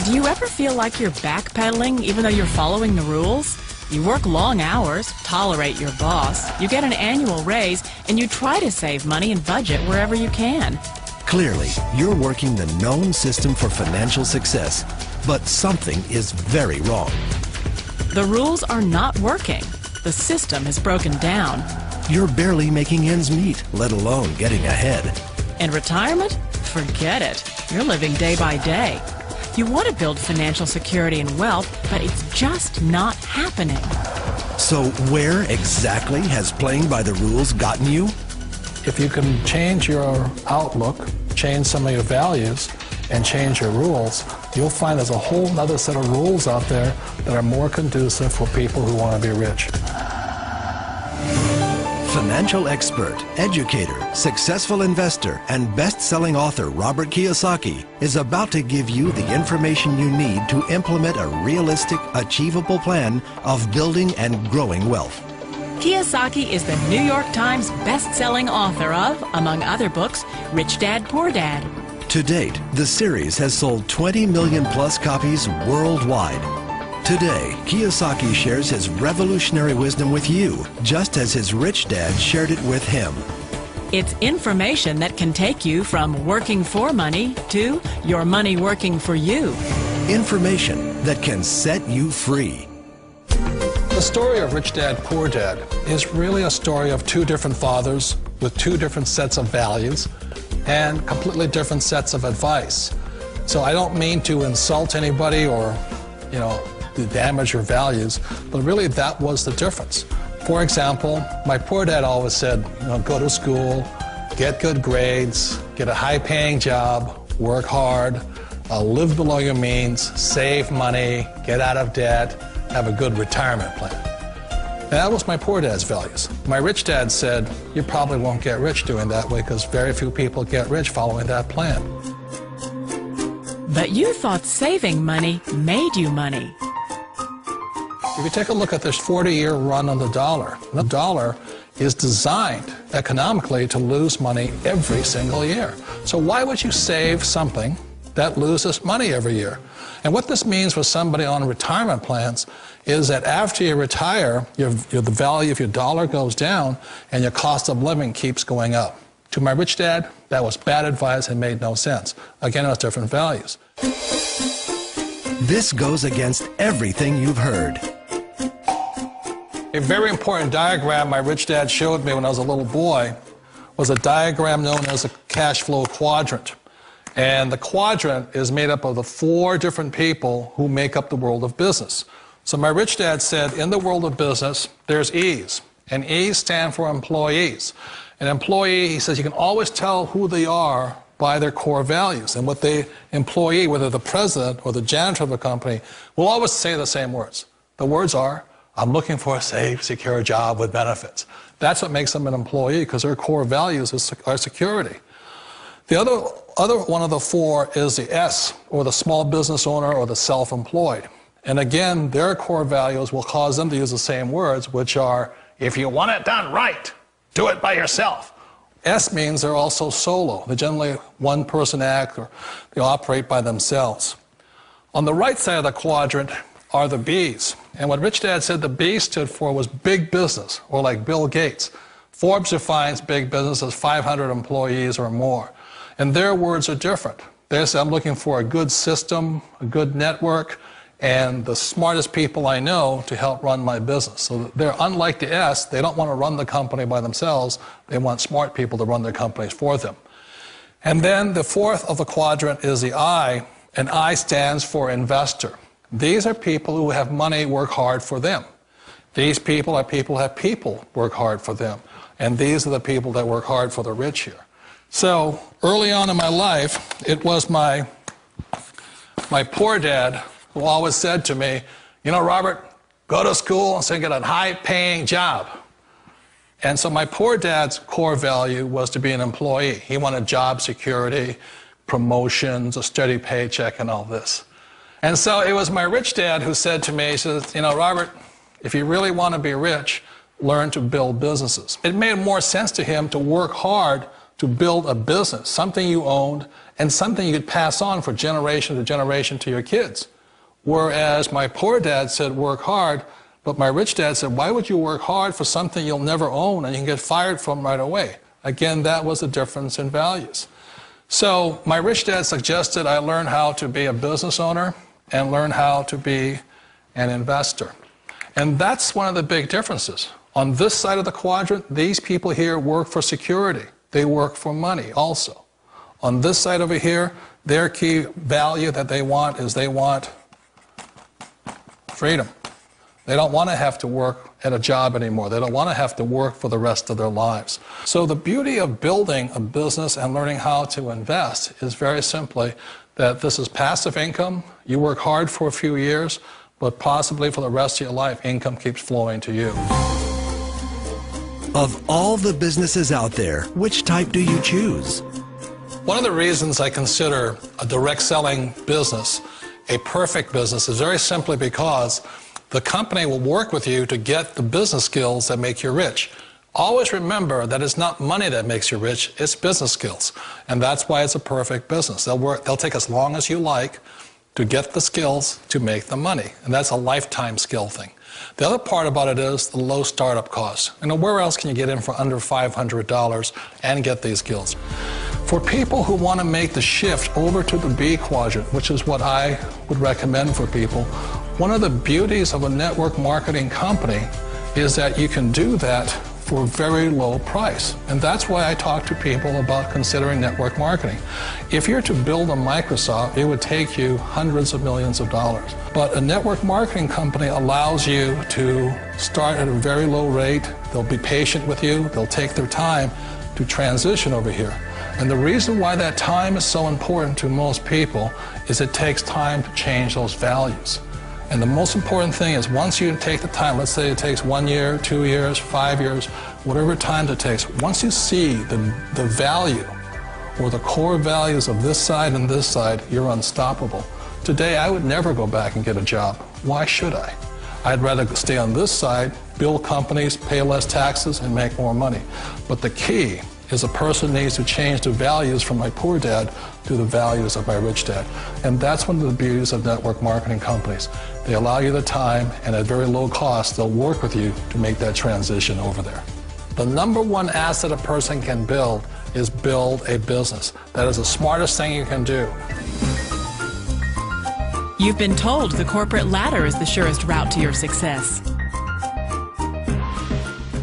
Do you ever feel like you're backpedaling even though you're following the rules? You work long hours, tolerate your boss, you get an annual raise, and you try to save money and budget wherever you can. Clearly, you're working the known system for financial success, but something is very wrong. The rules are not working. The system has broken down. You're barely making ends meet, let alone getting ahead. And retirement? Forget it. You're living day by day. You want to build financial security and wealth, but it's just not happening. So where exactly has playing by the rules gotten you? If you can change your outlook, change some of your values, and change your rules, you'll find there's a whole other set of rules out there that are more conducive for people who want to be rich. Financial expert, educator, successful investor, and best-selling author Robert Kiyosaki is about to give you the information you need to implement a realistic, achievable plan of building and growing wealth. Kiyosaki is the New York Times best-selling author of, among other books, Rich Dad, Poor Dad. To date, the series has sold 20 million plus copies worldwide. Today, Kiyosaki shares his revolutionary wisdom with you, just as his rich dad shared it with him. It's information that can take you from working for money to your money working for you. Information that can set you free. The story of Rich Dad, Poor Dad is really a story of two different fathers with two different sets of values and completely different sets of advice. So I don't mean to insult anybody or, to damage your values, but really that was the difference. For example, my poor dad always said, go to school, get good grades, get a high-paying job, work hard, live below your means, save money, get out of debt, have a good retirement plan. And that was my poor dad's values. My rich dad said, you probably won't get rich doing that way because very few people get rich following that plan. But you thought saving money made you money. If you take a look at this 40-year run on the dollar is designed economically to lose money every single year. So why would you save something that loses money every year? And what this means for somebody on retirement plans is that after you retire, the value of your dollar goes down and your cost of living keeps going up. To my rich dad, that was bad advice and made no sense. Again, it was different values. This goes against everything you've heard. A very important diagram my rich dad showed me when I was a little boy was a diagram known as a cash flow quadrant. And the quadrant is made up of the four different people who make up the world of business. So my rich dad said, in the world of business, there's E's. And E's stand for employees. An employee, he says, you can always tell who they are by their core values. And what the employee, whether the president or the janitor of the company, will always say the same words. The words are, I'm looking for a safe, secure job with benefits. That's what makes them an employee, because their core values are security. The other one of the four is the S, or the small business owner or the self-employed. And again, their core values will cause them to use the same words, which are, if you want it done right, do it by yourself. S means they're also solo. They're generally one-person act, or they operate by themselves. On the right side of the quadrant are the B's. And what Rich Dad said the B stood for was big business, or like Bill Gates. Forbes defines big business as 500 employees or more. And their words are different. They say, I'm looking for a good system, a good network, and the smartest people I know to help run my business. So they're unlike the S. They don't want to run the company by themselves. They want smart people to run their companies for them. And then the fourth of the quadrant is the I, and I stands for investor. These are people who have money work hard for them. These people are people who have people work hard for them. And these are the people that work hard for the rich here. So early on in my life, it was my poor dad who always said to me, Robert, go to school and get a high-paying job. And so my poor dad's core value was to be an employee. He wanted job security, promotions, a steady paycheck, and all this. And so it was my rich dad who said to me, he says, Robert, if you really want to be rich, learn to build businesses. It made more sense to him to work hard to build a business, something you owned, and something you could pass on for generation to generation to your kids. Whereas my poor dad said, work hard, but my rich dad said, why would you work hard for something you'll never own and you can get fired from right away? Again, that was the difference in values. So my rich dad suggested I learn how to be a business owner and learn how to be an investor. And that's one of the big differences. On this side of the quadrant, these people here work for security. They work for money also. On this side over here, their key value that they want is they want freedom. They don't want to have to work at a job anymore. They don't want to have to work for the rest of their lives. So the beauty of building a business and learning how to invest is very simply that this is passive income. You work hard for a few years, but possibly for the rest of your life, income keeps flowing to you. Of all the businesses out there, which type do you choose? One of the reasons I consider a direct selling business a perfect business is very simply because the company will work with you to get the business skills that make you rich. Always remember that it's not money that makes you rich, it's business skills. And that's why it's a perfect business. They'll take as long as you like to get the skills to make the money. And that's a lifetime skill thing. The other part about it is the low startup costs. Where else can you get in for under $500 and get these skills? For people who want to make the shift over to the B quadrant, which is what I would recommend for people, one of the beauties of a network marketing company is that you can do that for a very low price. And that's why I talk to people about considering network marketing. If you're to build a Microsoft, it would take you hundreds of millions of dollars. But a network marketing company allows you to start at a very low rate. They'll be patient with you. They'll take their time to transition over here. And the reason why that time is so important to most people is it takes time to change those values. And the most important thing is once you take the time, let's say it takes 1 year, 2 years, 5 years, whatever time it takes, once you see the value or the core values of this side and this side, you're unstoppable. Today, I would never go back and get a job. Why should I? I'd rather stay on this side, build companies, pay less taxes, and make more money. But the key is a person needs to change the values from my poor dad to the values of my rich dad. And that's one of the beauties of network marketing companies. They allow you the time, and at very low cost, they'll work with you to make that transition over there. The number one asset a person can build is build a business. That is the smartest thing you can do. You've been told the corporate ladder is the surest route to your success.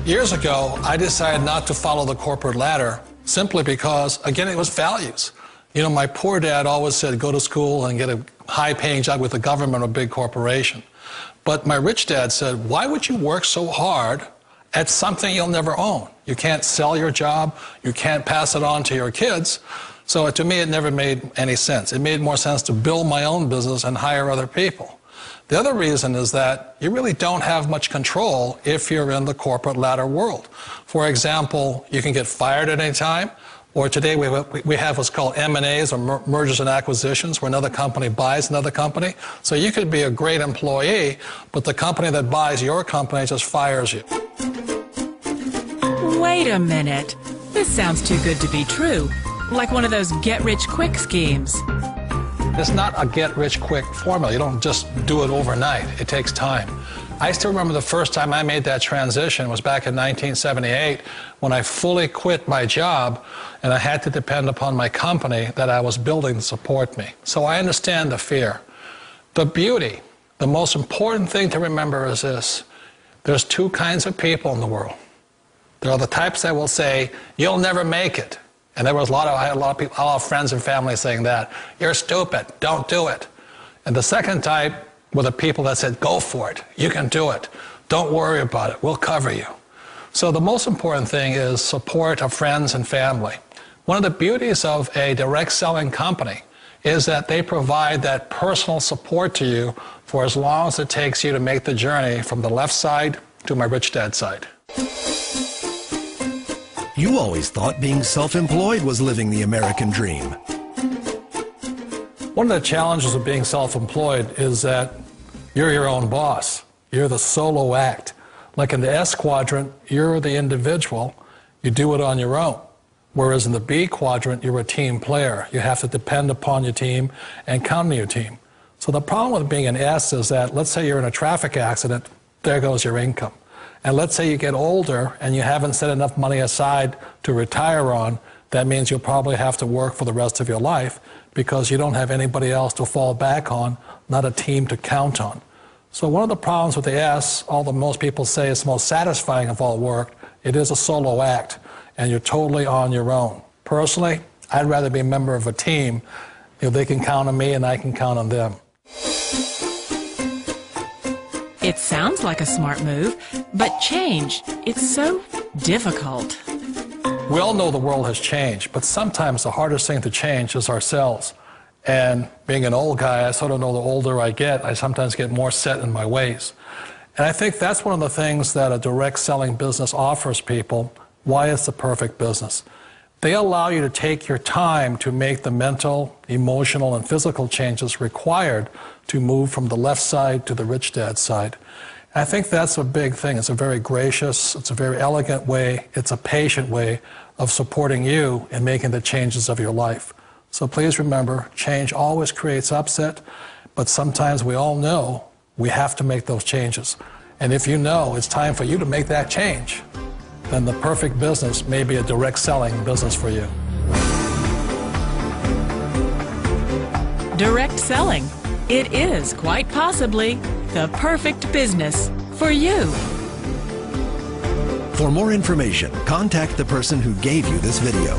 Years ago, I decided not to follow the corporate ladder simply because, again, it was values. My poor dad always said, go to school and get a high-paying job with the government or a big corporation. But my rich dad said, why would you work so hard at something you'll never own? You can't sell your job. You can't pass it on to your kids. So to me, it never made any sense. It made more sense to build my own business and hire other people. The other reason is that you really don't have much control if you're in the corporate ladder world. For example, you can get fired at any time, or today we have what's called M&As, or mergers and acquisitions, where another company buys another company. So you could be a great employee, but the company that buys your company just fires you. Wait a minute. This sounds too good to be true. Like one of those get-rich-quick schemes. It's not a get-rich-quick formula. You don't just do it overnight. It takes time. I still remember the first time I made that transition was back in 1978 when I fully quit my job and I had to depend upon my company that I was building to support me. So I understand the fear. The beauty, the most important thing to remember is this. There's two kinds of people in the world. There are the types that will say, you'll never make it. And I had a lot of friends and family saying that. You're stupid, don't do it. And the second type were the people that said, go for it, you can do it. Don't worry about it, we'll cover you. So the most important thing is support of friends and family. One of the beauties of a direct selling company is that they provide that personal support to you for as long as it takes you to make the journey from the left side to my rich dad side. You always thought being self-employed was living the American dream. One of the challenges of being self-employed is that you're your own boss. You're the solo act. Like in the S quadrant, you're the individual. You do it on your own. Whereas in the B quadrant, you're a team player. You have to depend upon your team and count on your team. So the problem with being an S is that, let's say you're in a traffic accident, there goes your income. And let's say you get older and you haven't set enough money aside to retire on, that means you'll probably have to work for the rest of your life because you don't have anybody else to fall back on, not a team to count on. So one of the problems with the S, although most people say it's the most satisfying of all work, it is a solo act, and you're totally on your own. Personally, I'd rather be a member of a team. They can count on me and I can count on them. It sounds like a smart move, but change, it's so difficult. We all know the world has changed, but sometimes the hardest thing to change is ourselves. And being an old guy, I sort of know the older I get, I sometimes get more set in my ways. And I think that's one of the things that a direct selling business offers people, why it's the perfect business. They allow you to take your time to make the mental, emotional, and physical changes required to move from the left side to the rich dad side. And I think that's a big thing. It's a very gracious, it's a very elegant way, it's a patient way of supporting you in making the changes of your life. So please remember, change always creates upset, but sometimes we all know we have to make those changes. And if you know it's time for you to make that change, then the perfect business may be a direct selling business for you. Direct selling. It is quite possibly the perfect business for you. For more information, contact the person who gave you this video.